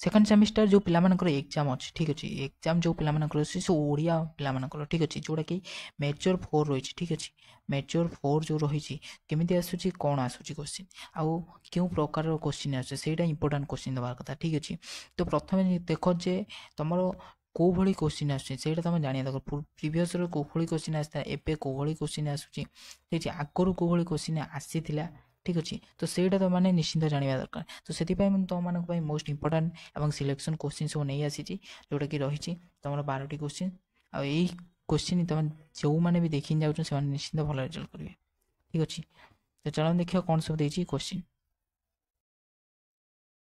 Second semester जो पिलामानकर exam अच्छी ठीक अच्छे एग्जाम जो पिलामानकर अच्छी से ओडिया पिलामानकर ठीक अच्छे जोटा कि मेजर 4 रही ठीक अच्छे मेजर 4 जो रही केमी आसूँ कौन आसूँ क्वेश्चन आउ क्यों प्रकार क्वेश्चन आसटा इंपोर्टाट क्वेश्चन देवार कथा ठीक अच्छे तो प्रथम देख जे तुम कौ भाई क्वेश्चन आसटा तुम जाना दरकार प्रिवियस कौ भाई क्वेश्चन आसता एवं कौ भाई क्वेश्चन आसूँ आगुरी कौ भाई क्वेश्चन आसी ठीक अच्छे तो सहीटा तो मैंने निश्चिंत जानवा दरकार तो से तुम मानी मोस्ट इंपोर्टाट और सिलेक्शन क्वेश्चन सब नहीं आसी जोटा कि रही तुम 12टी क्वेश्चन आई क्वेश्चन तुम जो मैंने भी देखी जाऊँ निश्चिंत भल रिजल्ट करेंगे ठीक अच्छे तो चलो देखिए कौन सब देखिए क्वेश्चन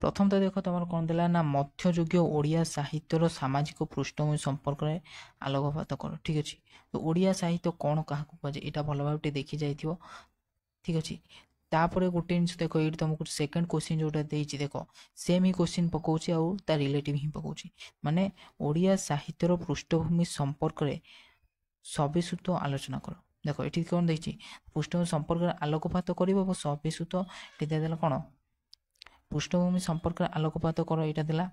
प्रथम तो देख तुम कौन देला ना मध्ययुगीय ओडिया साहित्यर सामाजिक पृष्ठभूमि संपर्क में आलोकपात कर ठीक अच्छे तो ओडिया साहित्य कौन क्या कहुए यहाँ भल भाव देखी जाइए ठीक अच्छे तापर गोटे जिन देख ये तुमको सेकेंड क्वेश्चन जोटा देती देख सेम ही क्वेश्चन पकाऊँ आउ ता रिलेटिव ही पकाऊँ माने ओडिया साहित्यर पृष्ठभूमि संपर्क में सविस्तृत आलोचना कर देख ये कौन देखिए पृष्ठभूमि संपर्क आलोकपात कर सविस्तृत ये कौन पृष्ठभूमि संपर्क आलोकपात कर यहाँ देला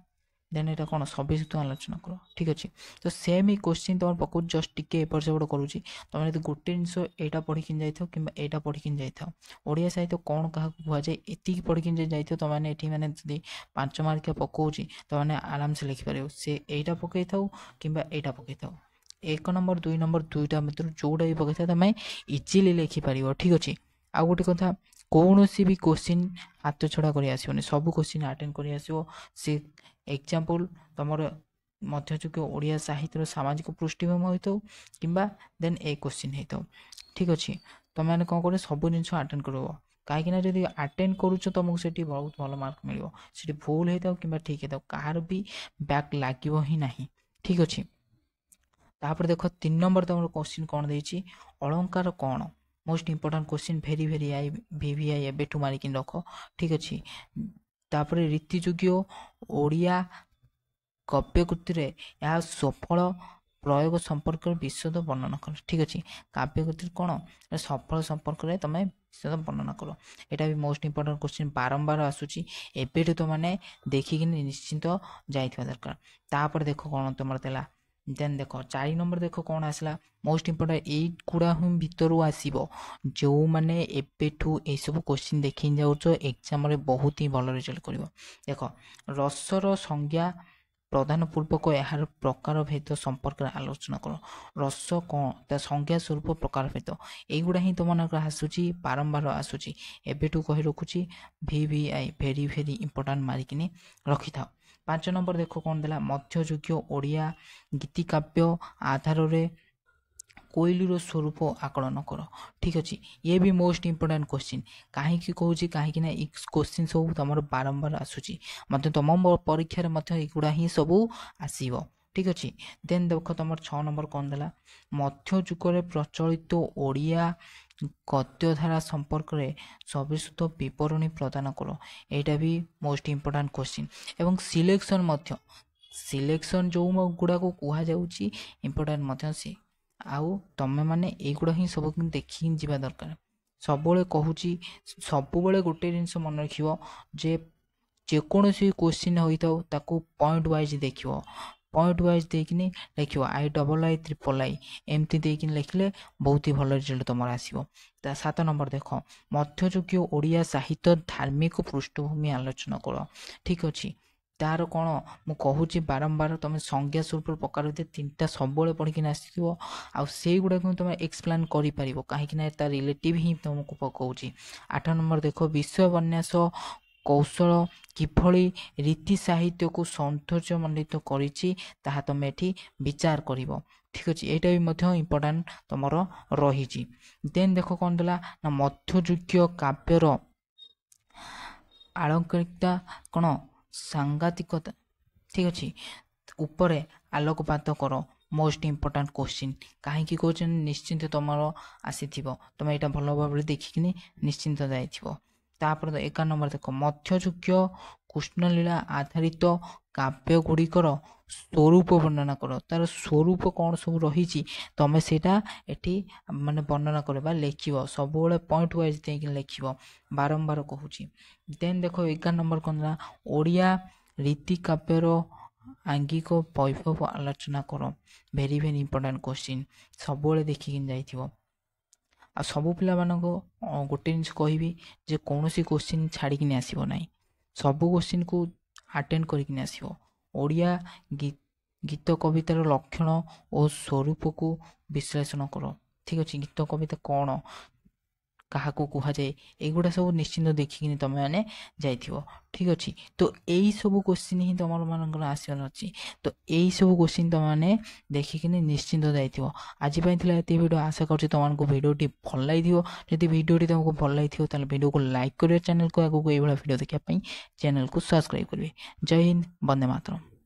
देन यहाँ कौन सविस्तृत आलोचना कर ठीक अच्छे तो सेम ही क्वेश्चन तुम पकाऊ जस्ट टिके एपट सेपट करुँची तुम यदि गोटे जिनस यहाँ पढ़ी जाइए कि यहाँ पढ़ी जाइए ओडिया साहित्य कौन क्या कहुए एति पढ़ी जाइए तुमने ये मैंने 5 मार्किया पकाऊँगी तुमने आराम से लिखिपर से यहाँ पकई था कि यहाँ पकई था 1 नंबर 2 नंबर दुईटा मतलब जोटा भी पकई था तुम इजिली लिखिपर ठीक अच्छे आउ गोटे कथा कौन सी भी क्वेश्चन हाथ छड़ा कर आसोनी सब क्वेश्चन अटेंड कर आसो सी एग्जांपल तुम मध्ययुगीय ओडिया साहित्य सामाजिक पृष्ठभूमि होता कि देन ए क्वेश्चन होता ठीक अच्छे तुम मैंने कौन कर सब जिन अटेंड कर कहीं जब अटेंड करुच तुमको से बहुत भल मार्क मिल से भूल होता कि ठीक होता कहार भी बैक लगे ही ना ठीक अच्छे तापर देख 3 नंबर तुम क्वेश्चन कौन देती अलंकार कौन मोस्ट इंपोर्टाट क्वेश्चन भेरी भेरी आई वीवीआई एबेठू मारिक रख ठीक अच्छे तापर रीतियुगीय ओडिया काव्यकृति यह सफल प्रयोग संपर्क विशद वर्णना कर ठीक अच्छे काव्यकृति कौन सफल संपर्क में तुम विशद वर्णना कर यहाँ भी मोस्ट इंपोर्टाट क्वेश्चन बारंबार आसूसी एबेठू तुमने देखिक निश्चिंत जाइथिबा दरकार तापर देख कौन तुम देला देन देख 4 नंबर देख कौन आसला मोस्ट इंपोर्टाट एगुड़ा ही भितर आसो जो मैंने एबेठू ये सब क्वेश्चन देखी जाऊँ एग्जाम रे बहुत ही भल रिजल्ट कर देख रसर संज्ञा प्रधान पूर्वक यार प्रकार भेद संपर्क आलोचना कर रस कौन संज्ञा स्वरूप प्रकार भेद युड़ा ही तुम आसूसी बारंबार आसूसी एबेठू कही रखुची वीवीआई भेरी भेरी इंपोर्टाट मारिकी रखि था 5 नंबर देख कौन देला मध्ययुगीय ओडिया गीतिकाव्य आधार में कोइलूर स्वरूप आकलन कर ठीक अच्छे ये भी मोस्ट इंपोर्टाट क्वेश्चन कहीं कहूँ कहीं क्वेश्चन सब तुम बारंबार आसूसी मत तुम परीक्षा युड़ा ही सब आसो ठीक अच्छे देन देख तुम 6 नंबर कौन देला मध्ययुग प्रचलित ओडिया गद्यधारा संपर्क में सविस्तृत विवरणी प्रदान कर यहाँ भी मोस्ट इंपोर्टाट क्वेश्चन एवं सिलेक्शन सिलेक्शन जो गुड़ाक कहुच्छी इंपोर्टाट सी आउ तमें मैंने युड़ा ही सब देखी जा दरकार सब कहूँ सब गोटे जिनस मन रख जेकोसी क्वेश्चन होता ताकू पॉइंट वाइज देख पॉइंट वाइज देखनी लिख आई ट्रिपल आई एमती देखने लिखले बहुत ही भल रिजल्ट तुम आसो 7 नंबर देख मध्ययुगीय ओडिया साहित्य धार्मिक पृष्ठभूमि आलोचना कर ठीक अच्छे तार कौन मु कहूँ बारंबार तुम संज्ञा स्वरूप प्रकार 3टा सब पढ़ी आसो आई गुड़ाक तुम एक्सप्लेन कर कहीं रिलेटिव ही तुमको पकाऊँ 8 नंबर देख विषय उपन्यास कौशल किभली रीति साहित्य को सौंदर्यमंडित करिछि ताहा तुम एठी विचार करिवो ठीक अच्छे यहाँ भी इंपोर्टाट तुम रही देन देख कौन देला ना मध्ययुगीय काव्यर आलंकारिकता कौन सांघातिकता ठीक अच्छे उपरे आलोकपात कर मोस्ट इंपोर्टाट क्वेश्चन कहीं कौन निश्चिंत तुम आसी तुम यहाँ भल भाव देखिकी निश्चिंत जाइथिबो तापर 11 नंबर देख मध्ययुगीय कृष्णलीला आधारित काव्य गुड़िकर स्वरूप वर्णना कर तार स्वरूप कौन सब रही तुम से माने वर्णना कर लिख सब पॉइंट वाइज लिख बारंबार कहूँ देन देख 11 नंबर कौन ओडिया ରୀତି କାବ୍ୟର ଆଙ୍ଗିକ ବୈଭବ ଆଲୋଚନା କର। ଭେରି ଭେରି ଇମ୍ପୋର୍ଟାଣ୍ଟ କ୍ୱେଶ୍ଚିନ୍, ସବୁବେଳେ ଦେଖିକି ଯାଇଥିବ। ଆଉ ସବୁ ପିଲାମାନଙ୍କୁ ଗୋଟେ ଜିନିଷ କହିବି ଯେ କୌଣସି କ୍ୱେଶ୍ଚିନ୍ ଛାଡ଼ିକିନି ଆସିବ ନାହିଁ, ସବୁ କ୍ୱେଶ୍ଚିନ୍କୁ ଆଟେଣ୍ଡ କରିକିନି ଆସିବ। ଓଡ଼ିଆ ଗୀତ କବିତାର ଲକ୍ଷଣ ଓ ସ୍ୱରୂପକୁ ବିଶ୍ଳେଷଣ କର। ଠିକ୍ ଅଛି, ଗୀତ କବିତା କ'ଣ, କାହାକୁ କୁହାଯାଏ, ଏଗୁଡ଼ା ସବୁ ନିଶ୍ଚିନ୍ତ ଦେଖିକିନି ତୁମେମାନେ ଯାଇଥିବ। ଠିକ୍ ଅଛି, ତ ଏଇସବୁ କ୍ୱେଶ୍ଚିନ୍ ହିଁ ତୁମମାନଙ୍କର ଆସିବାର ଅଛି। ତ ଏଇସବୁ କ୍ୱେଶ୍ଚିନ୍ ତୁମେମାନେ ଦେଖିକିନି ନିଶ୍ଚିନ୍ତ ଯାଇଥିବ। ଆଜି ପାଇଁ ଥିଲା ଏତିକି ଭିଡ଼ିଓ। ଆଶା କରୁଛି ତୁମମାନଙ୍କୁ ଭିଡ଼ିଓଟି ଭଲ ଲାଗିଥିବ। ଯଦି ଭିଡ଼ିଓଟି ତୁମକୁ ଭଲ ଲାଗିଥିବ ତାହେଲେ ଭିଡ଼ିଓକୁ ଲାଇକ୍ କରିବେ, ଚ୍ୟାନେଲକୁ ଆଗକୁ ଏଇଭଳିଆ ଭିଡ଼ିଓ ଦେଖିବା ପାଇଁ ଚ୍ୟାନେଲକୁ ସବସ୍କ୍ରାଇବ୍ କରିବେ। ଜୟ ହିନ୍ଦ, ବନ୍ଦେ ମାତରମ୍।